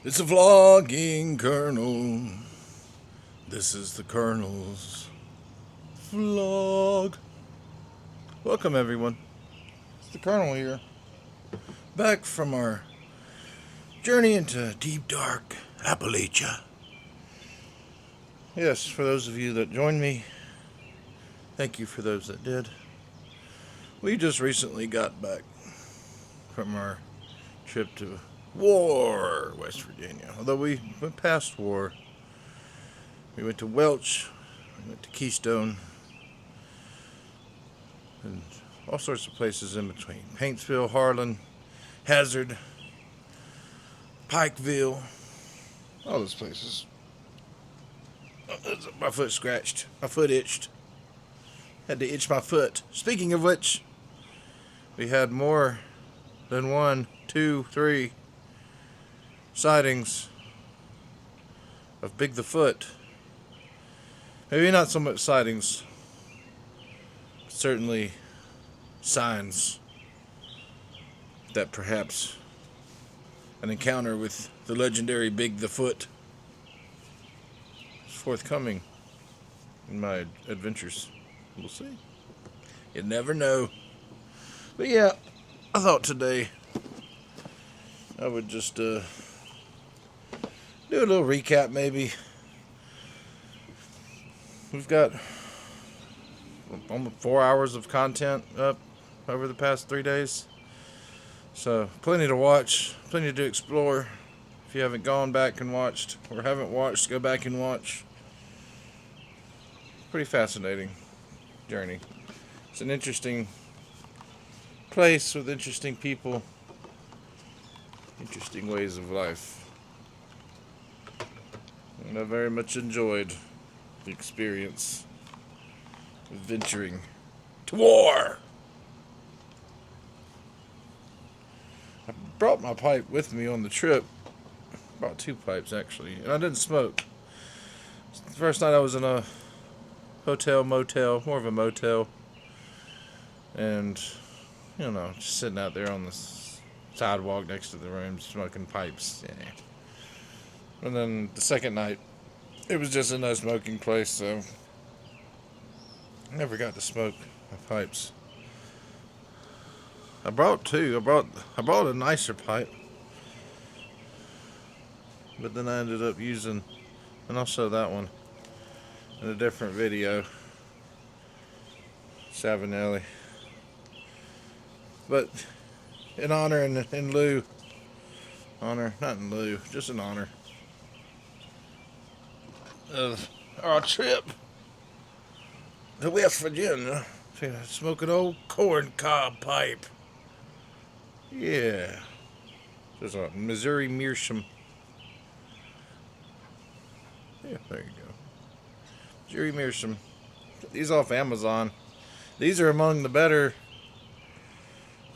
It's a vlogging Colonel. This is the Colonel's vlog. Welcome everyone. It's the Colonel here. Back from our journey into deep dark Appalachia. Yes, for those of you that joined me, thank you for those that did. We just recently got back from our trip to War, West Virginia. Although we went past War. We went to Welch, we went to Keystone, and all sorts of places in between. Paintsville, Harlan, Hazard, Pikeville, all those places. My foot scratched. My foot itched. Had to itch my foot. Speaking of which, we had more than 1, 2, 3 sightings of Big the Foot. Maybe not so much sightings, but certainly signs that perhaps an encounter with the legendary Big the Foot is forthcoming in my adventures. We'll see. You never know. But yeah, I thought today I would just do a little recap maybe. We've got almost 4 hours of content up over the past 3 days. So plenty to watch, plenty to explore. If you haven't gone back and watched, or haven't watched, go back and watch. Pretty fascinating journey. It's an interesting place with interesting people, interesting ways of life. And I very much enjoyed the experience of venturing to war. I brought my pipe with me on the trip. Brought 2 pipes actually, and I didn't smoke. The first night I was in a hotel, motel, more of a motel, and just sitting out there on the sidewalk next to the room smoking pipes. Yeah. And then the second night, it was just a no smoking place, so I never got to smoke my pipes. I brought 2. I brought a nicer pipe, but then I ended up using, and I'll show that one in a different video, Savinelli. But in honor and in lieu, honor, not in lieu, just in honor of our trip to West Virginia, smoking old Corn Cob Pipe. Yeah. There's a Missouri Meerschaum. Yeah, there you go. Missouri Meerschaum. These off Amazon. These are among the better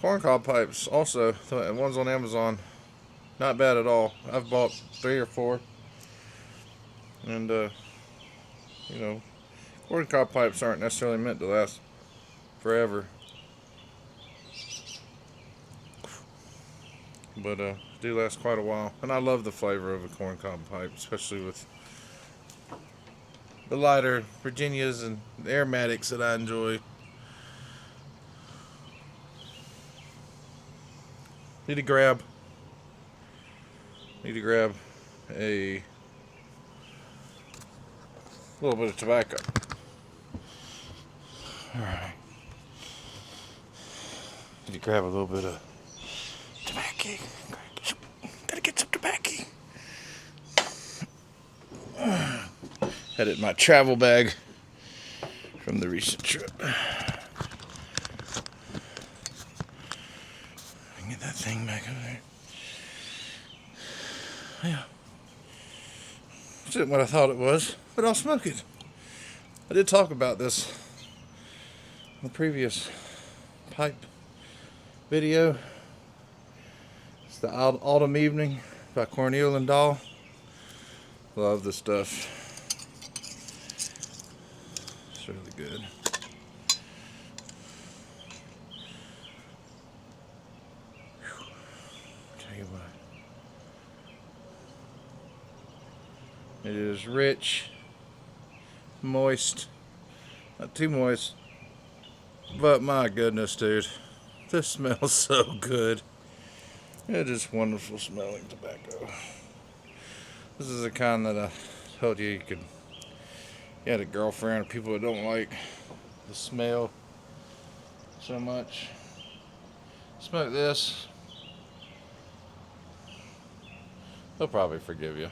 corn cob pipes also. The ones on Amazon. Not bad at all. I've bought 3 or 4. And, corn cob pipes aren't necessarily meant to last forever. But, do last quite a while. And I love the flavor of a corn cob pipe, especially with the lighter Virginias and the aromatics that I enjoy. Need to grab a little bit of tobacco. Alright. Need to grab a little bit of tobacco. Gotta get some tobacco. Had it in my travel bag from the recent trip. Get that thing back over there. Yeah. It's not what I thought it was, but I'll smoke it. I did talk about this in the previous pipe video. It's the Autumn Evening by Cornell and Dahl. Love this stuff. It's really good. Tell you what. It is rich, moist, not too moist, but my goodness, dude, this smells so good. It is wonderful smelling tobacco. This is the kind that I told you could. You had a girlfriend or people that don't like the smell so much. Smoke this. They'll probably forgive you.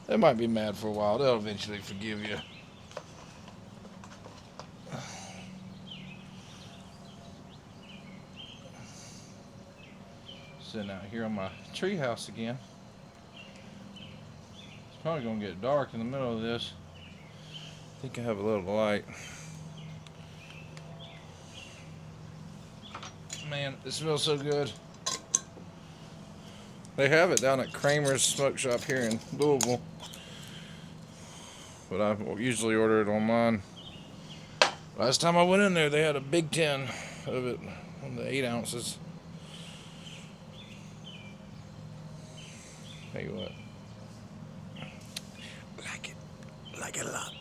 They might be mad for a while. They'll eventually forgive you. Sitting out here on my treehouse again. It's probably going to get dark in the middle of this. I think I have a little light. Man, it smells so good. They have it down at Kramer's Smoke Shop here in Louisville, but I usually order it online. Last time I went in there, they had a big tin of it, on the 8 ounces. Tell you what, like it a lot.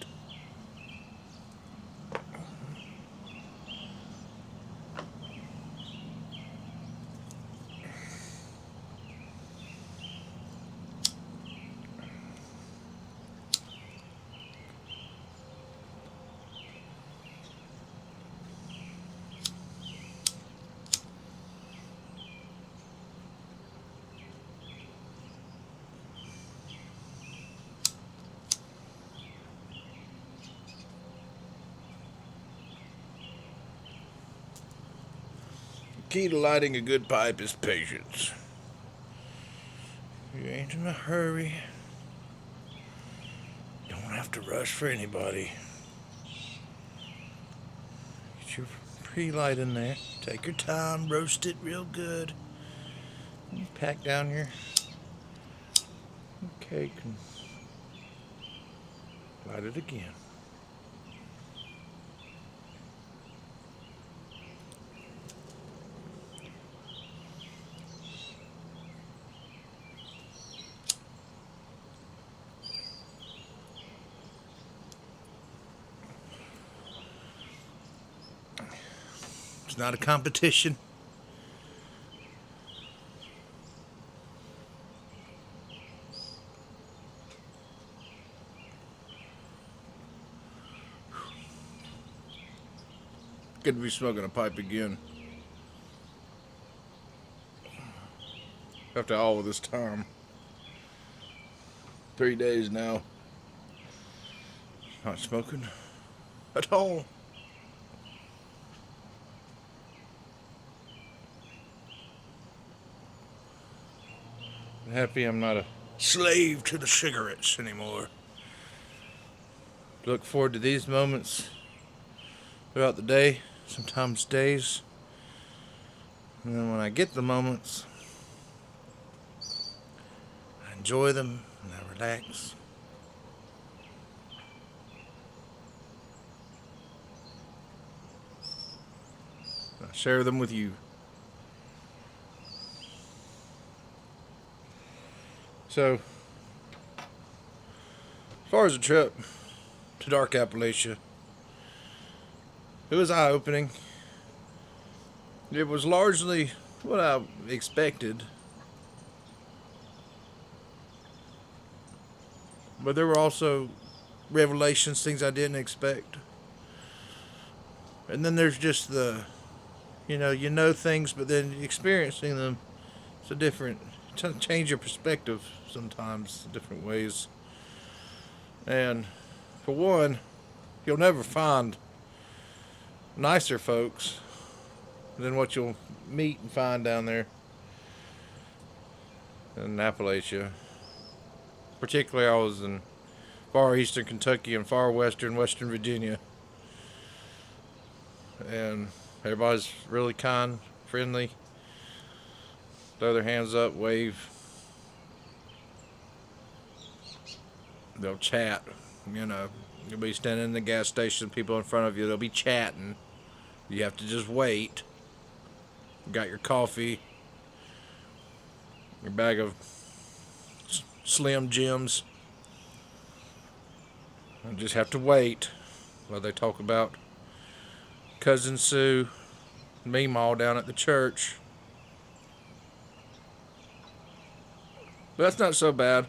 Key to lighting a good pipe is patience. You ain't in a hurry. Don't have to rush for anybody. Get your pre-light in there. Take your time, roast it real good. You pack down your cake and light it again. It's not a competition. Good to be smoking a pipe again. After all of this time. 3 days now. Not smoking at all. I'm happy I'm not a slave to the cigarettes anymore. Look forward to these moments throughout the day, sometimes days. And then when I get the moments, I enjoy them and I relax. I share them with you. So, as far as the trip to Dark Appalachia, it was eye-opening. It was largely what I expected, but there were also revelations, things I didn't expect. And then there's just the, you know things, but then experiencing them, it's a different, change your perspective sometimes, different ways. And for one, you'll never find nicer folks than what you'll meet and find down there in Appalachia. Particularly, I was in far eastern Kentucky and far western Virginia, and everybody's really kind, friendly. Throw their hands up, wave. They'll chat, You'll be standing in the gas station, people in front of you, they'll be chatting. You have to just wait. You got your coffee, your bag of Slim Jims, I just have to wait while they talk about Cousin Sue and Meemaw down at the church. But that's not so bad.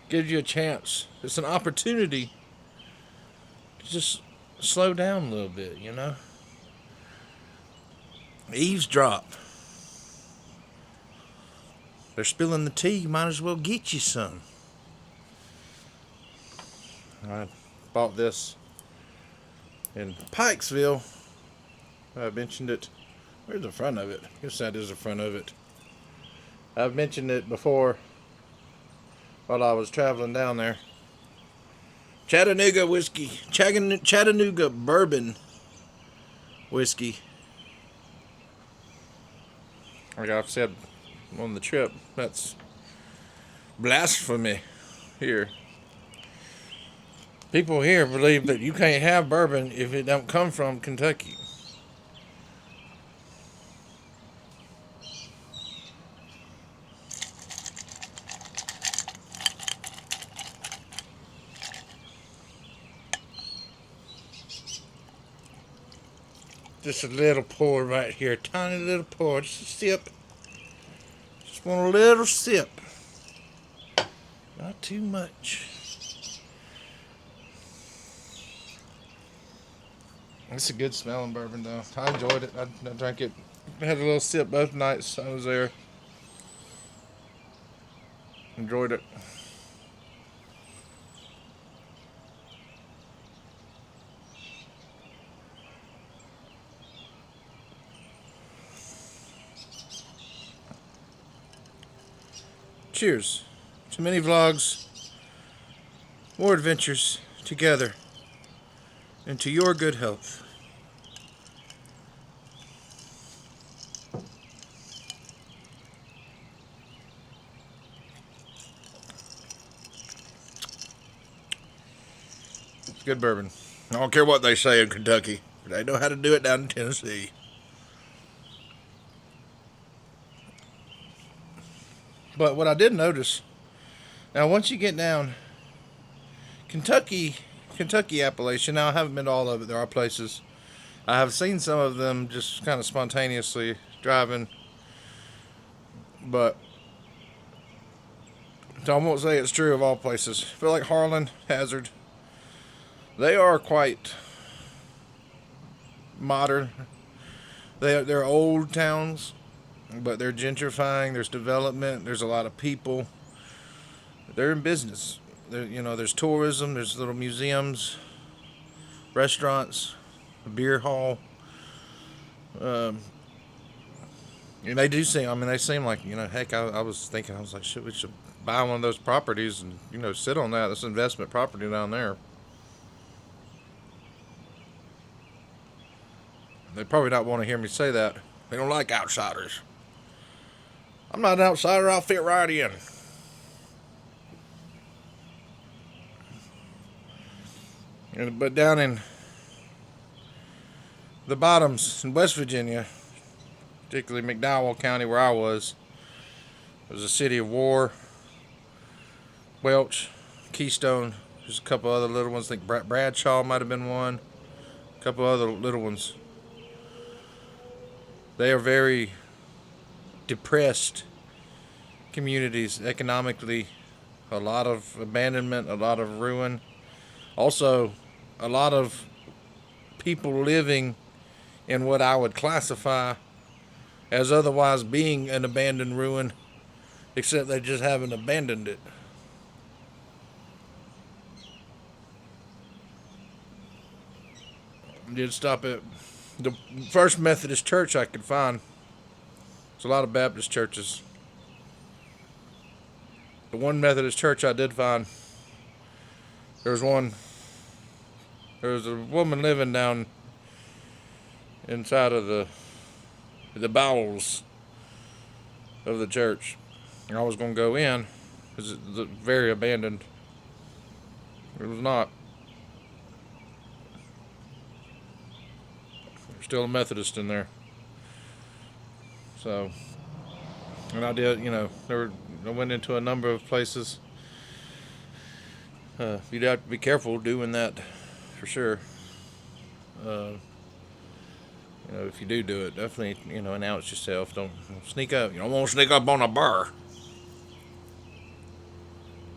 Gives you a chance. It's an opportunity to just slow down a little bit, you know? Eavesdrop. They're spilling the tea. You might as well get you some. I bought this in Pikesville. I mentioned it. Where's the front of it? I guess that is the front of it. I've mentioned it before while I was traveling down there. Chattanooga whiskey. Chattanooga bourbon whiskey. Like I've said on the trip, that's blasphemy here. People here believe that you can't have bourbon if it don't come from Kentucky. Just a little pour right here, tiny little pour, just a sip. Just want a little sip. Not too much. It's a good smelling bourbon though. I enjoyed it. I drank it. I had a little sip both nights I was there. Enjoyed it. Cheers to many vlogs, more adventures together, and to your good health. It's good bourbon. I don't care what they say in Kentucky. They know how to do it down in Tennessee. But what I did notice, now once you get down, Kentucky, Appalachia, now I haven't been to all of it. There are places. I have seen some of them just kind of spontaneously driving. But, so I won't say it's true of all places. I feel like Harlan, Hazard, they are quite modern. They're old towns, but they're gentrifying. There's development. There's a lot of people. They're in business. There's tourism. There's little museums, restaurants, a beer hall. And they do seem. I mean, they seem like Heck, I was thinking. I was like, shit, we should buy one of those properties and sit on that. That's investment property down there. They probably not want to hear me say that. They don't like outsiders. I'm not an outsider. I'll fit right in. But down in the bottoms in West Virginia, particularly McDowell County where I was a city of War, Welch, Keystone. There's a couple other little ones. I think Bradshaw might have been one. A couple other little ones. They are very depressed communities economically. A lot of abandonment, a lot of ruin. Also, a lot of people living in what I would classify as otherwise being an abandoned ruin, except they just haven't abandoned it. I did stop at the first Methodist church I could find. There's a lot of Baptist churches. The one Methodist church I did find, there was a woman living down inside of the bowels of the church. And I was going to go in because it was very abandoned. It was not. There's still a Methodist in there. So, and I did, I went into a number of places. You'd have to be careful doing that for sure. Uh, if you do it, definitely, announce yourself. Don't sneak up. You don't want to sneak up on a bar,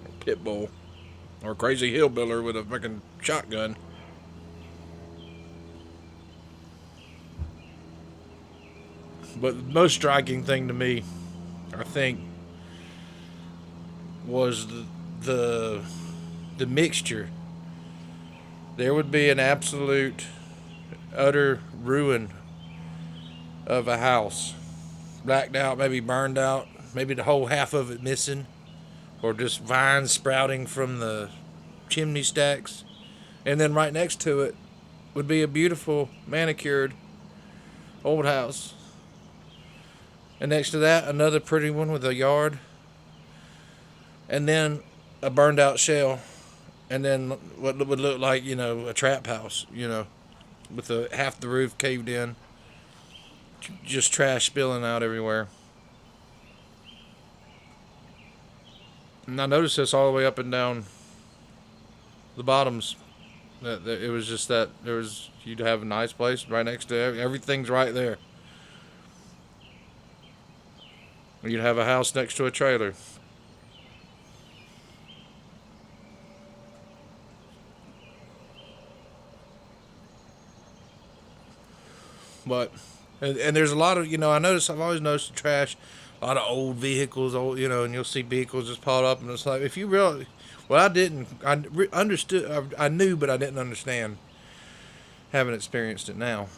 or pit bull, or a crazy hillbilly with a fucking shotgun. But the most striking thing to me, I think, was the the mixture. There would be an absolute, utter ruin of a house, blacked out, maybe burned out, maybe the whole half of it missing, or just vines sprouting from the chimney stacks, and then right next to it would be a beautiful manicured old house, and next to that another pretty one with a yard, and then a burned out shell, and then what would look like a trap house, with half the roof caved in, just trash spilling out everywhere. And I noticed this all the way up and down the bottoms. That it was just that you'd have a nice place right next to everything's right there. You'd have a house next to a trailer. But and there's a lot of I've always noticed the trash, a lot of old vehicles, and you'll see vehicles just piled up, and it's like, if you really, well, understood, I knew, but I didn't understand, haven't experienced it now.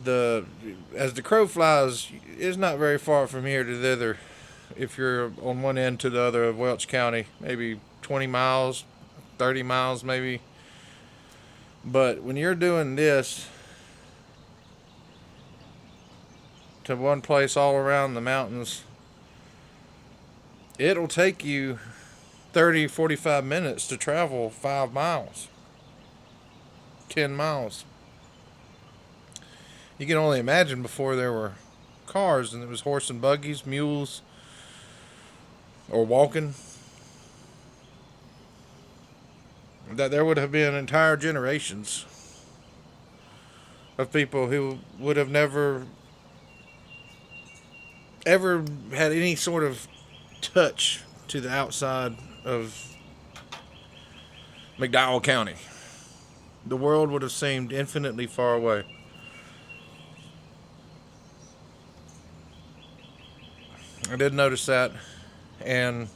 As the crow flies, it's not very far from here to the other. If you're on one end to the other of Welch County, maybe 20 miles, 30 miles maybe. But when you're doing this to one place all around the mountains, it'll take you 30, 45 minutes to travel 5 miles, 10 miles. You can only imagine before there were cars and it was horse and buggies, mules, or walking, that there would have been entire generations of people who would have never ever had any sort of touch to the outside of McDowell County. The world would have seemed infinitely far away. I did notice that, and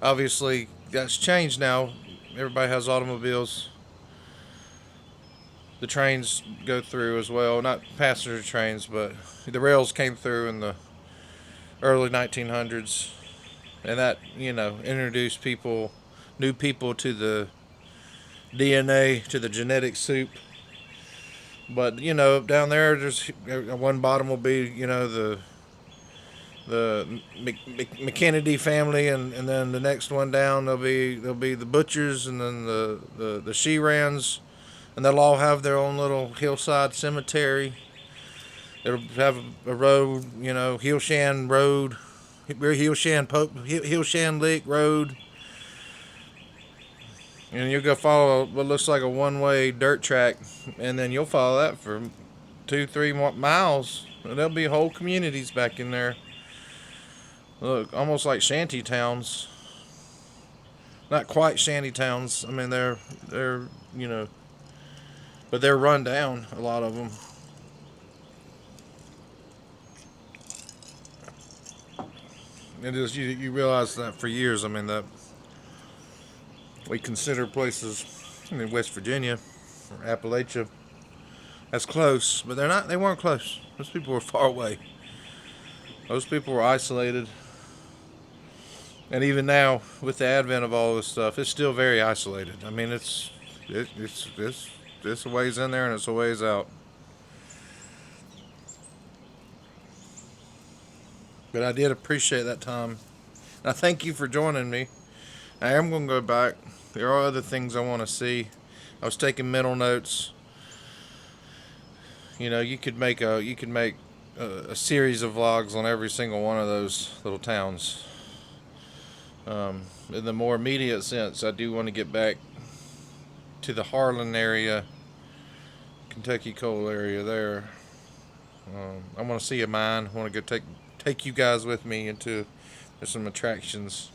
obviously that's changed now. Everybody has automobiles. The trains go through as well, not passenger trains, but the rails came through in the early 1900s, and that introduced new people to the DNA, to the genetic soup. But down there, there's one bottom will be the McKennedy family, and then the next one down there'll be the Butchers, and then the Sheerans, and they'll all have their own little hillside cemetery. It'll have a road, Hillshan Road, Hillshan Lick Road, and you'll go follow what looks like a one-way dirt track, and then you'll follow that for 2-3 miles, and there'll be whole communities back in there. Look, almost like shanty towns. Not quite shanty towns. I mean, they're but they're run down, a lot of them. It is, you realize that for years, I mean, that we consider places in West Virginia or Appalachia as close, but they're not. They weren't close. Those people were far away. Those people were isolated. And even now, with the advent of all this stuff, it's still very isolated. I mean, it's a ways in there and it's a ways out. But I did appreciate that time. And I thank you for joining me. I am going to go back. There are other things I want to see. I was taking mental notes. You could make a series of vlogs on every single one of those little towns. In the more immediate sense, I do want to get back to the Harlan area, Kentucky coal area there. I want to see a mine. I want to go take you guys with me into some attractions.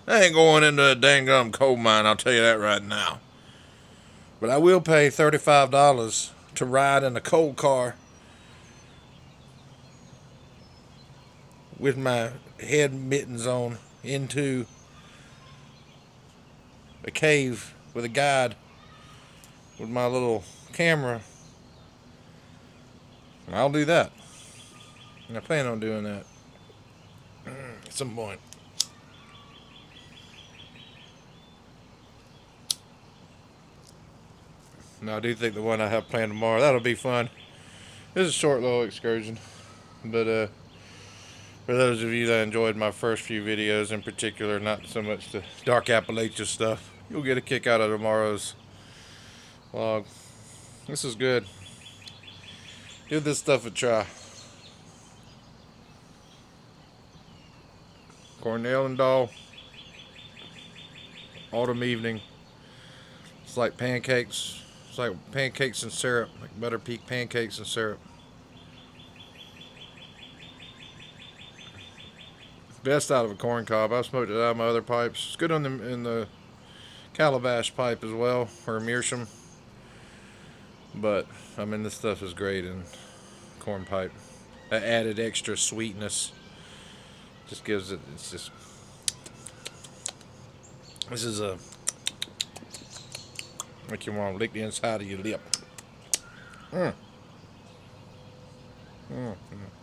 I ain't going into a dang gum coal mine, I'll tell you that right now. But I will pay $35 to ride in a coal car with my head mittens on into a cave with a guide with my little camera. I'll do that. And I plan on doing that at some point. No, I do think the one I have planned tomorrow, that'll be fun. It's a short little excursion. But for those of you that enjoyed my first few videos in particular, not so much the Dark Appalachia stuff, you'll get a kick out of tomorrow's vlog. This is good. Give this stuff a try. Cornell and Dahl. Autumn evening. It's like pancakes. It's like pancakes and syrup. Like butter peak pancakes and syrup. Best out of a corn cob. I've smoked it out of my other pipes. It's good in the calabash pipe as well, or meerschaum. But I mean, this stuff is great in corn pipe. That added extra sweetness just gives it. It's just. This is a. Make you want to lick the inside of your lip. Mm. Mm, mm,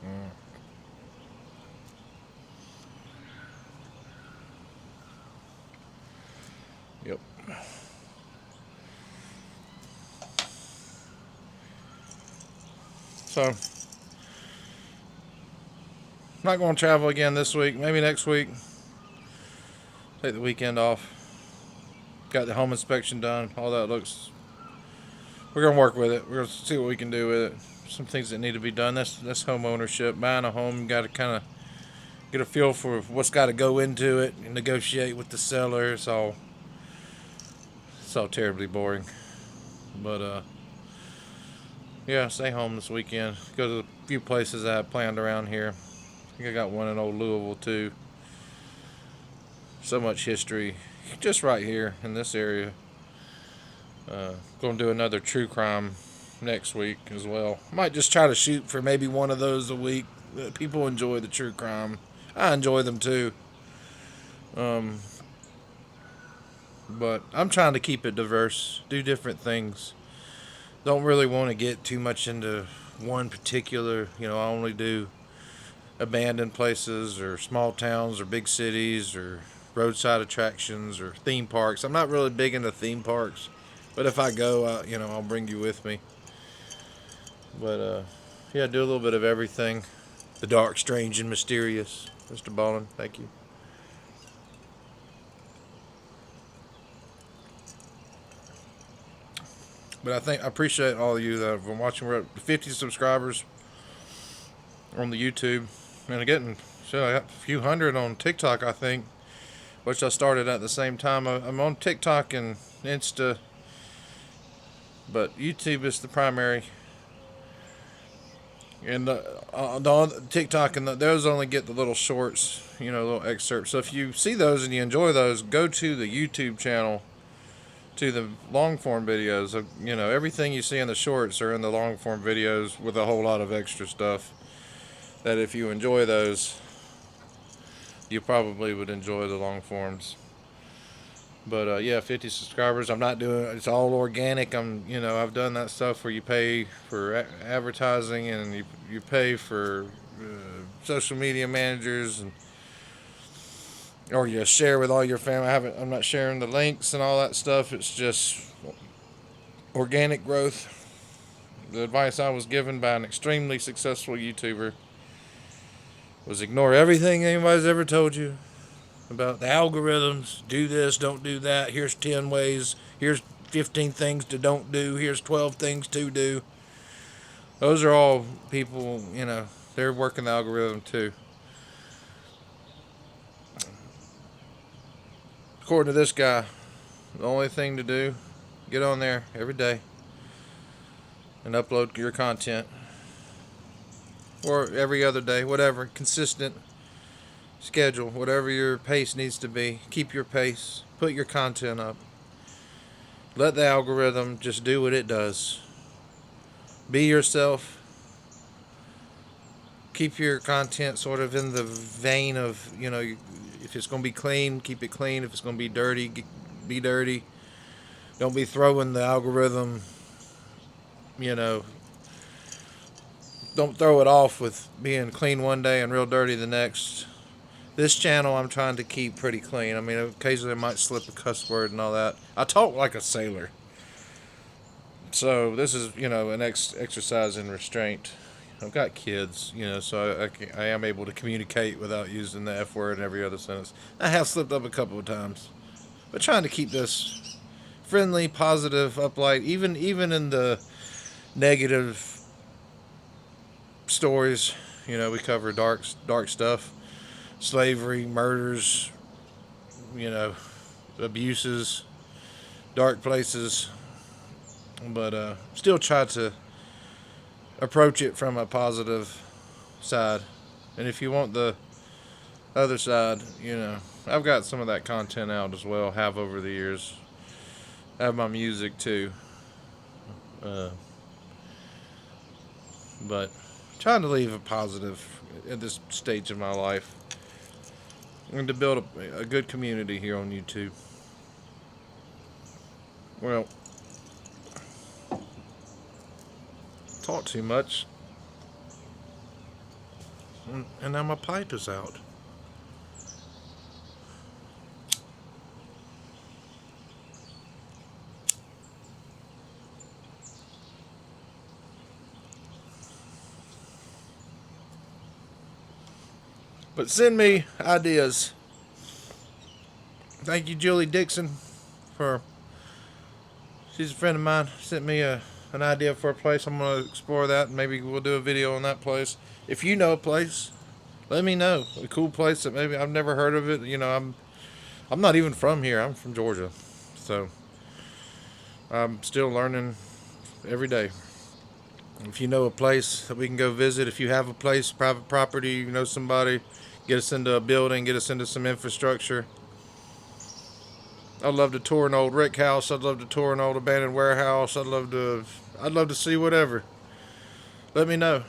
mm. Yep. So, I'm not going to travel again this week. Maybe next week. Take the weekend off. Got the home inspection done. All that looks. We're going to work with it. We're going to see what we can do with it. Some things that need to be done. That's home ownership. Buying a home, you got to kind of get a feel for what's got to go into it and negotiate with the seller. It's all terribly boring. But yeah, stay home this weekend. Go to a few places I have planned around here. I think I got one in old Louisville too. So much history just right here in this area. Going to do another true crime next week as well. Might just try to shoot for maybe one of those a week. People enjoy the true crime. I enjoy them too. But I'm trying to keep it diverse, do different things. Don't really want to get too much into one particular, I only do abandoned places or small towns or big cities or roadside attractions or theme parks. I'm not really big into theme parks, but if I go, I'll bring you with me. But yeah, do a little bit of everything. The dark, strange, and mysterious. Mr. Ballin, thank you. But I appreciate all of you that have been watching. We're at 50 subscribers on the YouTube. And I got a few hundred on TikTok, I think, which I started at the same time. I'm on TikTok and Insta, but YouTube is the primary. And the TikTok and those only get the little shorts, little excerpts. So if you see those and you enjoy those, go to the YouTube channel, to the long form videos. Everything you see in the shorts are in the long form videos with a whole lot of extra stuff that if you enjoy those, you probably would enjoy the long forms. But yeah, 50 subscribers. I'm not doing it's all organic. I've done that stuff where you pay for advertising and you pay for social media managers or you share with all your family. I'm not sharing the links and all that stuff. It's just organic growth. The advice I was given by an extremely successful YouTuber was ignore everything anybody's ever told you about the algorithms. Do this, don't do that. Here's 10 ways. Here's 15 things to don't do. Here's 12 things to do. Those are all people, they're working the algorithm too. according to this guy, the only thing to do, get on there every day and upload your content, or every other day, whatever, consistent schedule, whatever your pace needs to be. Keep your pace, put your content up, let the algorithm just do what it does. Be yourself. Keep your content sort of in the vein of, if it's going to be clean, keep it clean. If it's going to be dirty, be dirty. Don't be throwing the algorithm, don't throw it off with being clean one day and real dirty the next. This channel I'm trying to keep pretty clean. I mean, occasionally I might slip a cuss word and all that. I talk like a sailor. So this is, an exercise in restraint. I've got kids, so I am able to communicate without using the F word in every other sentence. I have slipped up a couple of times. But trying to keep this friendly, positive, uplight, even in the negative stories. We cover dark stuff. Slavery, murders, abuses, dark places, but still try to approach it from a positive side. And if you want the other side, I've got some of that content out as well, have over the years. I have my music too, but trying to leave a positive at this stage of my life. And to build a good community here on YouTube. Well, talk too much. And now my pipe is out. But send me ideas. Thank you, Julie Dixon, she's a friend of mine. Sent me an idea for a place. I'm going to explore that, and maybe we'll do a video on that place. If you know a place, let me know. A cool place that maybe I've never heard of it. I'm not even from here. I'm from Georgia. So I'm still learning every day. If you know a place that we can go visit, if you have a place, private property, somebody, get us into a building, get us into some infrastructure. I'd love to tour an old rick house. I'd love to tour an old abandoned warehouse. I'd love to see whatever. Let me know.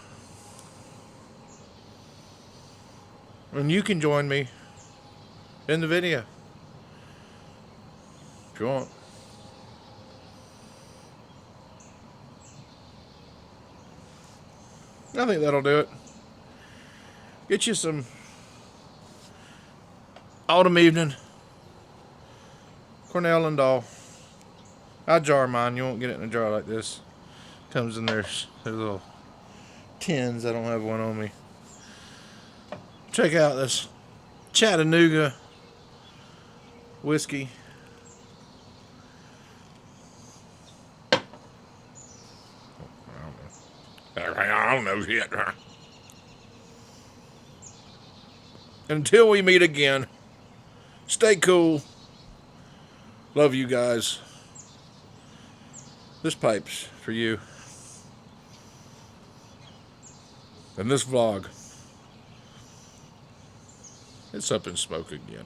And you can join me in the video if you want. I think that'll do it. Get you some autumn evening Cornell and Dahl. I jar mine. You won't get it in a jar like this. Comes in there's little tins. I don't have one on me. Check out this Chattanooga whiskey. I don't know yet. Until we meet again, stay cool. Love you guys. This pipe's for you. And this vlog, it's up in smoke again.